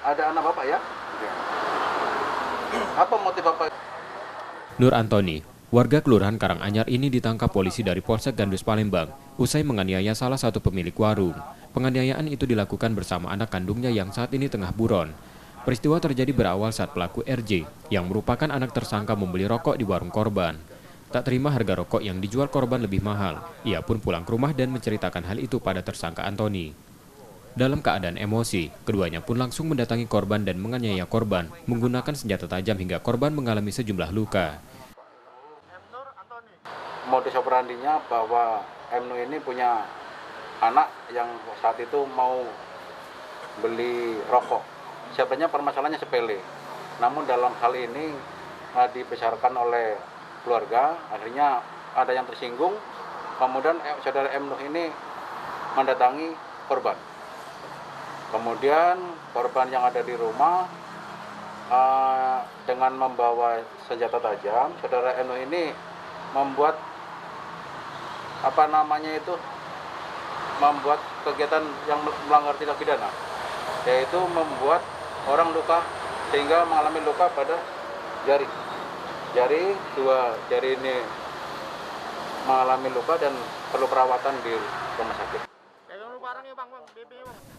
ada anak bapak ya? Ya. Apa motif bapak? Nur Antoni, warga Kelurahan Karanganyar ini ditangkap polisi dari Polsek Gandus Palembang usai menganiaya salah satu pemilik warung. Penganiayaan itu dilakukan bersama anak kandungnya yang saat ini tengah buron. Peristiwa terjadi berawal saat pelaku RJ, yang merupakan anak tersangka membeli rokok di warung korban. Tak terima harga rokok yang dijual korban lebih mahal, ia pun pulang ke rumah dan menceritakan hal itu pada tersangka Antoni. Dalam keadaan emosi, keduanya pun langsung mendatangi korban dan menganiaya korban menggunakan senjata tajam hingga korban mengalami sejumlah luka. Modus operandinya bahwa Mnu ini punya anak yang saat itu mau beli rokok. Sebenarnya permasalahannya sepele. Namun dalam hal ini dibesarkan oleh keluarga, akhirnya ada yang tersinggung. Kemudian saudara Mnu ini mendatangi korban. Kemudian korban yang ada di rumah dengan membawa senjata tajam, saudara Mnu ini membuat membuat kegiatan yang melanggar tindak pidana, yaitu membuat orang luka sehingga mengalami luka pada jari. Dua jari ini mengalami luka dan perlu perawatan di rumah sakit.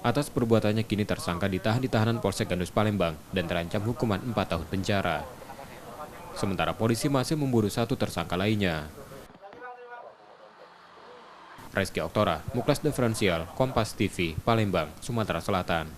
Atas perbuatannya kini tersangka ditahan di tahanan Polsek Gandus Palembang dan terancam hukuman 4 tahun penjara. Sementara polisi masih memburu satu tersangka lainnya. Reski Oktora, Muklas Diferensial, Kompas TV, Palembang, Sumatera Selatan.